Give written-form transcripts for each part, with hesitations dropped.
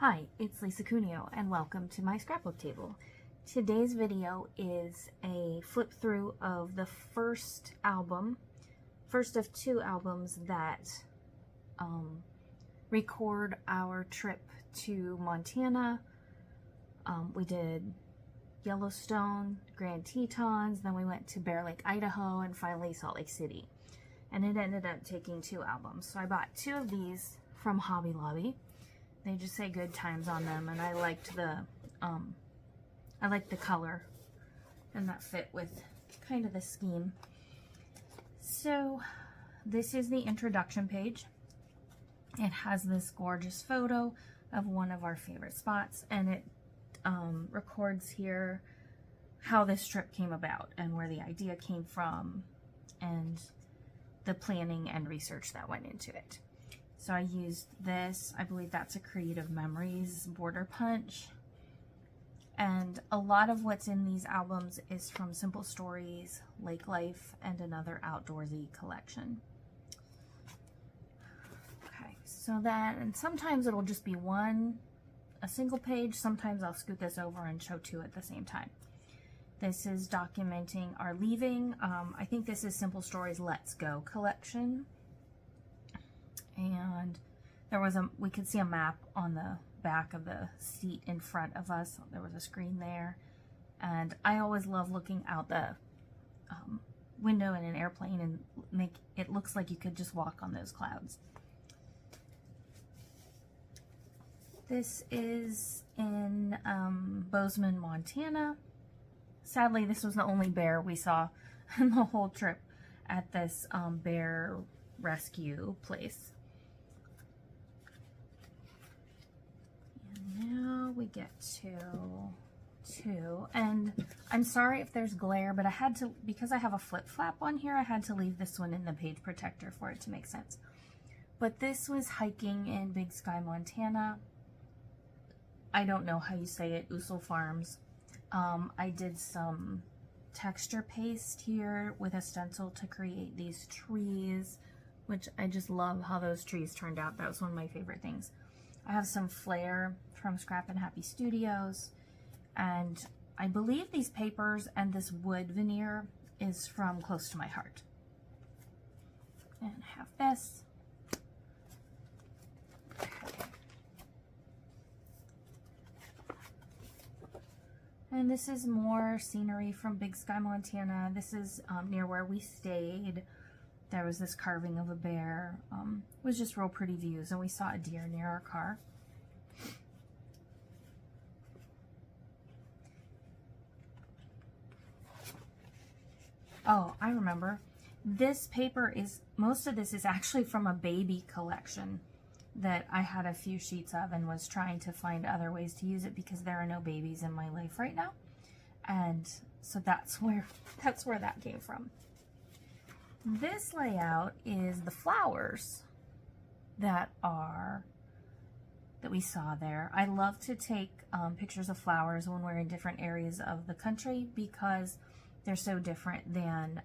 Hi, it's Lisa Cuneo and welcome to my scrapbook table. Today's video is a flip through of the first of two albums that record our trip to Montana. We did Yellowstone, Grand Tetons, then we went to Bear Lake, Idaho, and finally Salt Lake City. And it ended up taking two albums. So I bought two of these from Hobby Lobby. They just say good times on them, and I liked the color, and that fit with kind of the scheme. So this is the introduction page. It has this gorgeous photo of one of our favorite spots, and it records here how this trip came about and where the idea came from and the planning and research that went into it. So I used this, I believe that's a Creative Memories border punch. And a lot of what's in these albums is from Simple Stories, Lake Life, and another outdoorsy collection. Okay, so then, and sometimes it'll just be a single page. Sometimes I'll scoot this over and show two at the same time. This is documenting our leaving. I think this is Simple Stories Let's Go collection. And there was we could see a map on the back of the seat in front of us. There was a screen there. And I always love looking out the window in an airplane and make it looks like you could just walk on those clouds. This is in Bozeman, Montana. Sadly, this was the only bear we saw in the whole trip at this bear rescue place. Now we get to two, and I'm sorry if there's glare, but I had to, because I have a flip flap on here, I had to leave this one in the page protector for it to make sense. But this was hiking in Big Sky, Montana. I don't know how you say it, Ussel Farms. I did some texture paste here with a stencil to create these trees, which I just love how those trees turned out. That was one of my favorite things. I have some flair from Scrap and Happy Studios, and I believe these papers and this wood veneer is from Close to My Heart. And I have this. Okay. And this is more scenery from Big Sky, Montana. This is near where we stayed. There was this carving of a bear. It was just real pretty views, and we saw a deer near our car. Oh, I remember. This paper is, most of this is actually from a baby collection that I had a few sheets of and was trying to find other ways to use it because there are no babies in my life right now. And so that's where that came from. This layout is the flowers that we saw there. I love to take pictures of flowers when we're in different areas of the country because they're so different than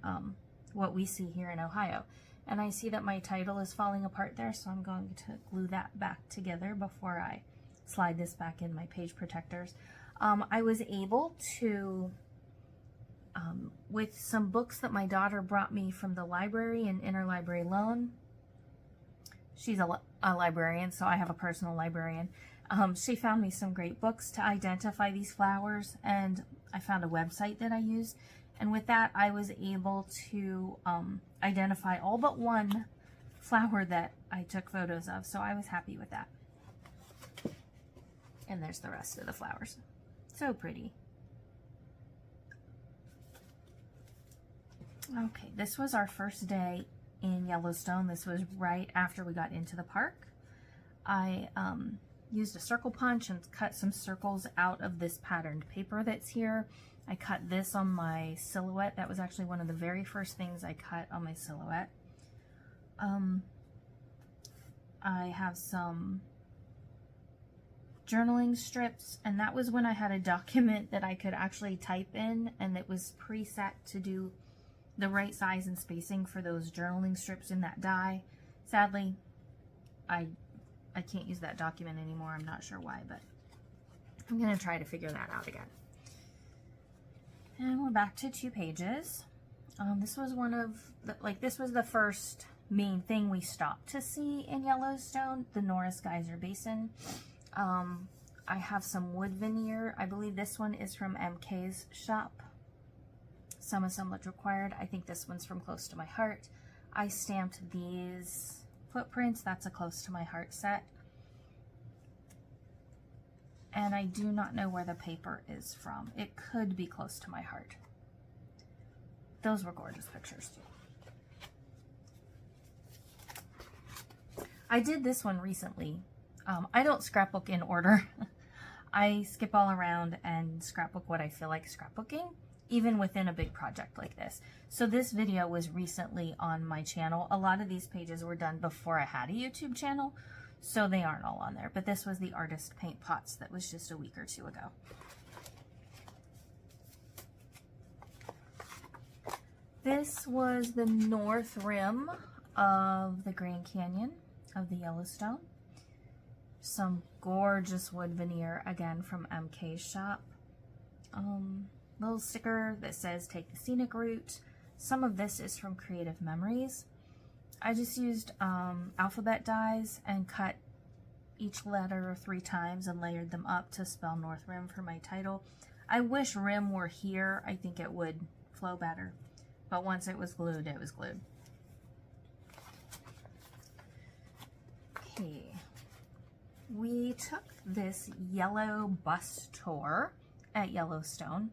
what we see here in Ohio. And I see that my title is falling apart there, so I'm going to glue that back together before I slide this back in my page protectors. I was able to, with some books that my daughter brought me from the library and interlibrary loan. She's a librarian, so I have a personal librarian. She found me some great books to identify these flowers, and I found a website that I used. And with that, I was able to identify all but one flower that I took photos of, so I was happy with that. And there's the rest of the flowers. So pretty. Okay, this was our first day in Yellowstone. This was right after we got into the park. I used a circle punch and cut some circles out of this patterned paper that's here. I cut this on my silhouette. That was actually one of the very first things I cut on my silhouette. I have some journaling strips, and that was when I had a document that I could actually type in, and it was preset to do the right size and spacing for those journaling strips in that die. Sadly, I I can't use that document anymore. I'm not sure why, but I'm going to try to figure that out again. And we're back to 2 pages. This was one of the, this was the first main thing we stopped to see in Yellowstone, the Norris Geyser Basin. I have some wood veneer. I believe this one is from MK's shop. Some assemblage required. I think this one's from Close to My Heart. I stamped these footprints. That's a Close to My Heart set. And I do not know where the paper is from. It could be Close to My Heart. Those were gorgeous pictures too. I did this one recently. I don't scrapbook in order. I skip all around and scrapbook what I feel like scrapbooking, even within a big project like this. So this video was recently on my channel. A lot of these pages were done before I had a YouTube channel, so they aren't all on there. But this was the Artist Paint Pots that was just a week or 2 ago. This was the north rim of the Grand Canyon of the Yellowstone. Some gorgeous wood veneer, again from MK's shop. Little sticker that says take the scenic route. Some of this is from Creative Memories. I just used alphabet dies and cut each letter 3 times and layered them up to spell North Rim for my title. I wish rim were here. I think it would flow better. But once it was glued, it was glued. Okay. We took this yellow bus tour at Yellowstone.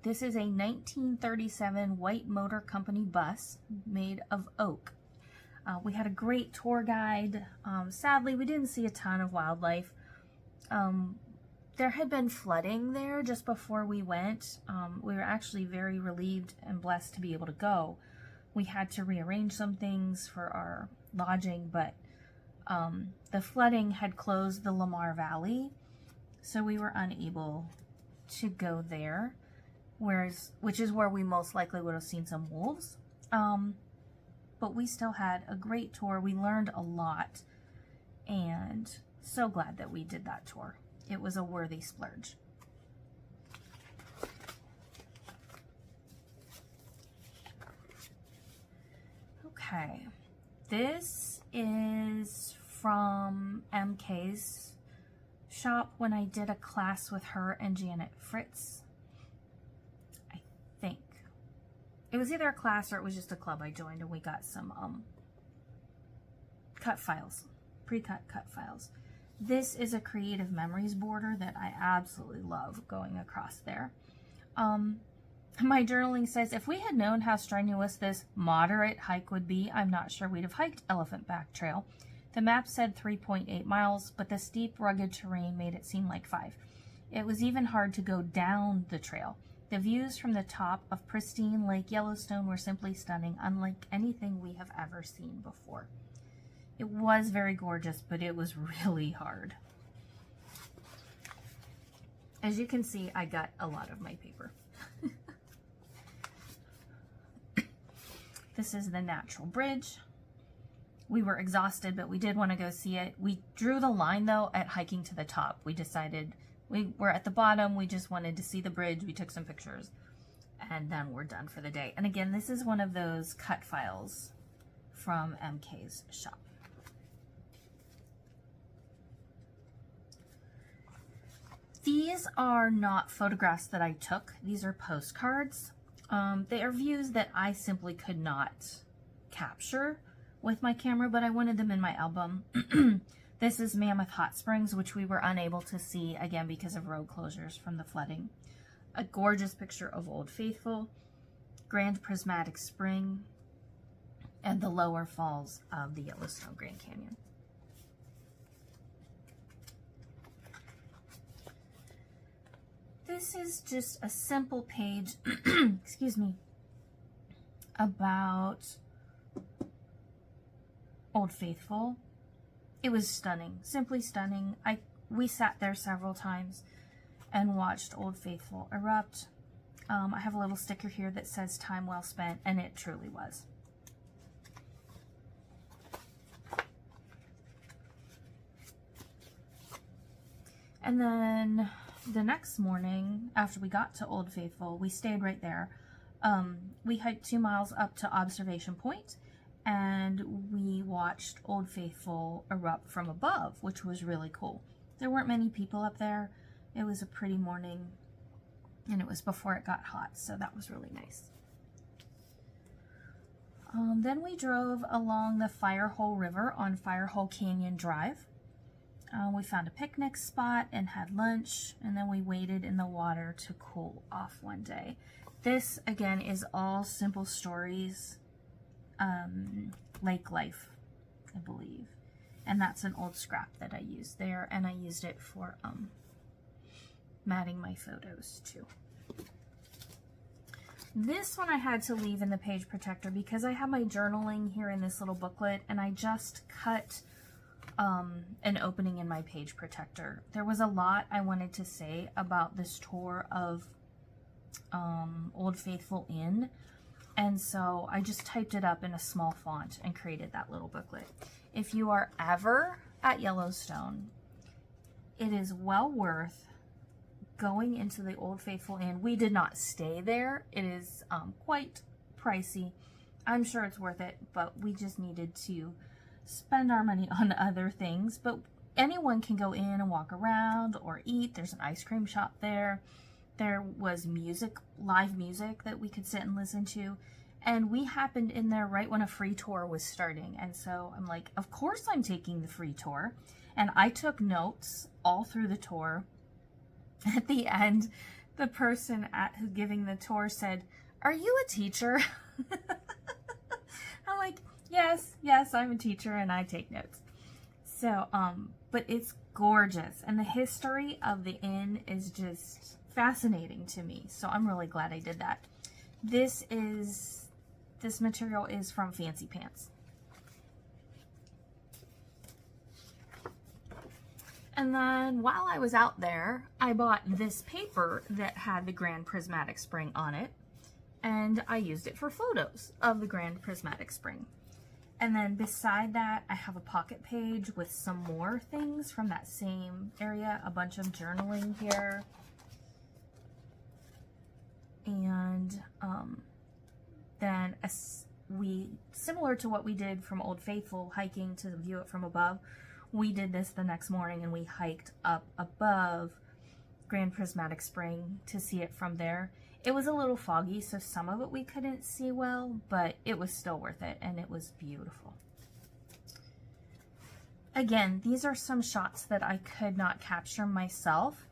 This is a 1937 White Motor Company bus made of oak. We had a great tour guide. Sadly, we didn't see a ton of wildlife. There had been flooding there just before we went. We were actually very relieved and blessed to be able to go. We had to rearrange some things for our lodging, but the flooding had closed the Lamar Valley, so we were unable to go there, which is where we most likely would have seen some wolves. But we still had a great tour. We learned a lot, and so glad that we did that tour. It was a worthy splurge. Okay, this is from MK's shop when I did a class with her and Janet Fritz. I think it was either a class or it was just a club I joined, and we got some cut files, pre-cut cut files. This is a Creative Memories border that I absolutely love going across there. My journaling says, if we had known how strenuous this moderate hike would be, I'm not sure we'd have hiked Elephant Back Trail. The map said 3.8 miles, but the steep, rugged terrain made it seem like 5. It was even hard to go down the trail. The views from the top of pristine Lake Yellowstone were simply stunning, unlike anything we have ever seen before. It was very gorgeous, but it was really hard. As you can see, I got a lot of my paper. This is the Natural Bridge. We were exhausted, but we did want to go see it. We drew the line, though, at hiking to the top. We decided we were at the bottom. We just wanted to see the bridge. We took some pictures, and then we're done for the day. And again, this is one of those cut files from MK's shop. These are not photographs that I took. These are postcards. They are views that I simply could not capture with my camera, but I wanted them in my album. This is Mammoth Hot Springs, which we were unable to see, again, because of road closures from the flooding. A gorgeous picture of Old Faithful, Grand Prismatic Spring, and the lower falls of the Yellowstone Grand Canyon. This is just a simple page, excuse me, about Old Faithful. It was stunning, simply stunning. We sat there several times and watched Old Faithful erupt. I have a little sticker here that says time well spent, and it truly was. And then the next morning, after we got to Old Faithful, we stayed right there. We hiked 2 miles up to Observation Point, and we watched Old Faithful erupt from above, which was really cool. There weren't many people up there. It was a pretty morning, and it was before it got hot, so that was really nice. Then we drove along the Firehole River on Firehole Canyon Drive. We found a picnic spot and had lunch, and then we waded in the water to cool off one day. This, again, is all Simple Stories Lake Life, I believe. And that's an old scrap that I used there, and I used it for matting my photos too. This one I had to leave in the page protector because I have my journaling here in this little booklet, and I just cut an opening in my page protector. There was a lot I wanted to say about this tour of Old Faithful Inn, and so I just typed it up in a small font and created that little booklet. If you are ever at Yellowstone, it is well worth going into the Old Faithful Inn. We did not stay there. It is quite pricey. I'm sure it's worth it, but we just needed to spend our money on other things. But anyone can go in and walk around or eat. There's an ice cream shop there. There was music, live music that we could sit and listen to. And we happened in there right when a free tour was starting. And so I'm like, of course I'm taking the free tour. And I took notes all through the tour. At the end, the person who giving the tour said, "Are you a teacher?" I'm like, yes, I'm a teacher and I take notes. So, but it's gorgeous. And the history of the inn is just fascinating to me. So I'm really glad I did that. This material is from Fancy Pants. And then while I was out there, I bought this paper that had the Grand Prismatic Spring on it, and I used it for photos of the Grand Prismatic Spring. And then beside that, I have a pocket page with some more things from that same area, a bunch of journaling here. And then similar to what we did from Old Faithful, hiking to view it from above, we did this the next morning and we hiked up above Grand Prismatic Spring to see it from there. It was a little foggy, so some of it we couldn't see well, but it was still worth it and it was beautiful. Again, these are some shots that I could not capture myself,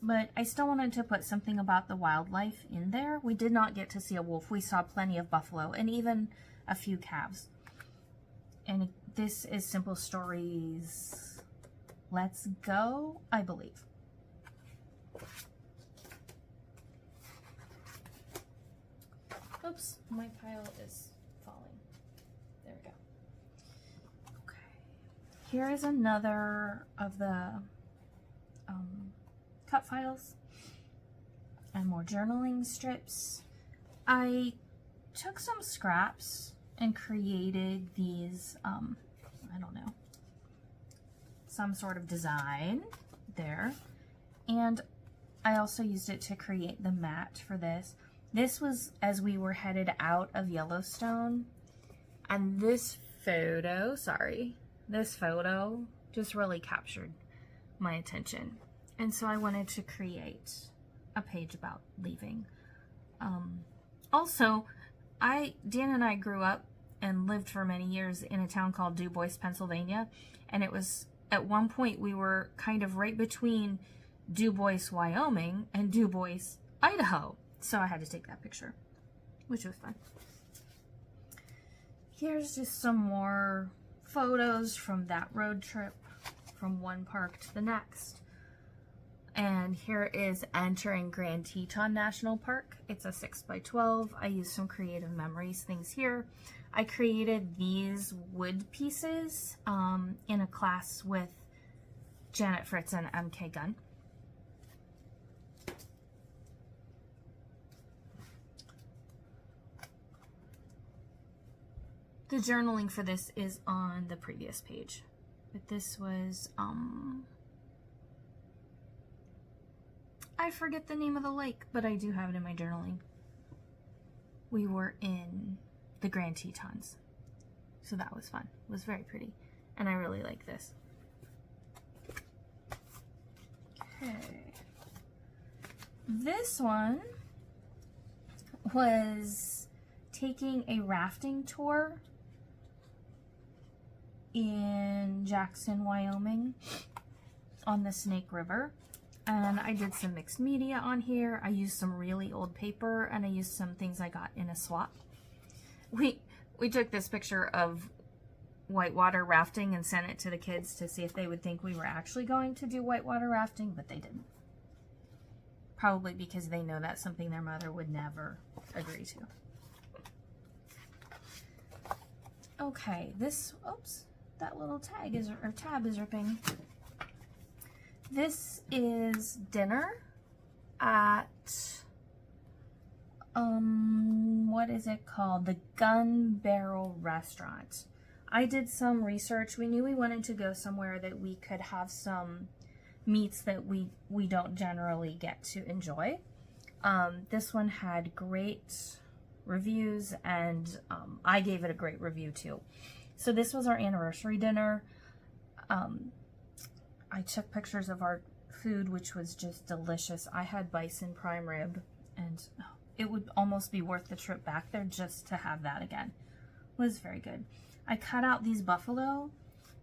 but I still wanted to put something about the wildlife in there. We did not get to see a wolf. We saw plenty of buffalo and even a few calves. And this is Simple Stories Let's Go, I believe. Oops, my pile is falling. There we go. Okay. Here is another of the cut files and more journaling strips. I took some scraps and created these, I don't know, some sort of design there. And I also used it to create the mat for this. This was as we were headed out of Yellowstone. And this photo just really captured my attention. And so I wanted to create a page about leaving. Also, Dan and I grew up and lived for many years in a town called Du Bois, Pennsylvania. And it was, at one point, we were kind of right between Du Bois, Wyoming and Du Bois, Idaho. So I had to take that picture, which was fun. Here's just some more photos from that road trip, from one park to the next. And here is entering Grand Teton National Park. It's a 6x12. I used some creative memories things here. I created these wood pieces in a class with Janet Fritz and MK Gunn. The journaling for this is on the previous page, but this was I forget the name of the lake, but I do have it in my journaling. We were in the Grand Tetons. So that was fun. It was very pretty. And I really like this. Okay. This one was taking a rafting tour in Jackson, Wyoming on the Snake River. And I did some mixed media on here. I used some really old paper and I used some things I got in a swap. We took this picture of whitewater rafting and sent it to the kids to see if they would think we were actually going to do whitewater rafting, but they didn't. Probably because they know that's something their mother would never agree to. Okay, this, oops, that little tab is ripping. This is dinner at, what is it called? The Gun Barrel Restaurant. I did some research. We knew we wanted to go somewhere that we could have some meats that we don't generally get to enjoy. This one had great reviews, and I gave it a great review too. So this was our anniversary dinner. I took pictures of our food, which was just delicious. I had bison prime rib, and it would almost be worth the trip back there just to have that again. It was very good. I cut out these buffalo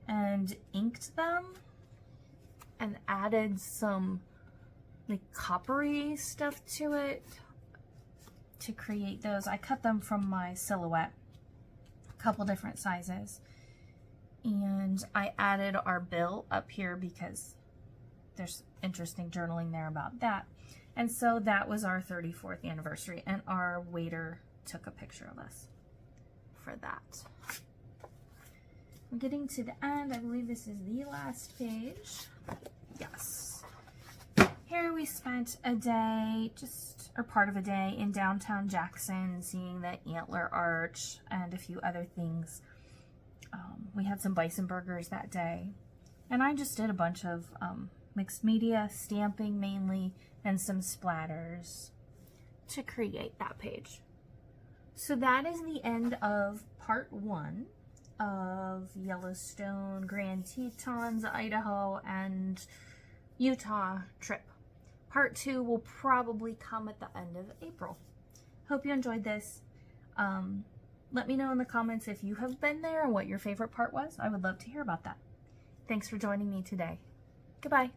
and inked them and added some like coppery stuff to it to create those. I cut them from my silhouette, a couple different sizes. And I added our bill up here because there's interesting journaling there about that. And so that was our 34th anniversary, and our waiter took a picture of us for that. We're getting to the end. I believe this is the last page. Yes. Here we spent a day, or part of a day, in downtown Jackson, seeing the Antler Arch and a few other things. We had some bison burgers that day, and I just did a bunch of mixed media, stamping mainly, and some splatters to create that page. So that is the end of part 1 of Yellowstone, Grand Tetons, Idaho, and Utah trip. Part 2 will probably come at the end of April. Hope you enjoyed this. Let me know in the comments if you have been there and what your favorite part was. I would love to hear about that. Thanks for joining me today. Goodbye.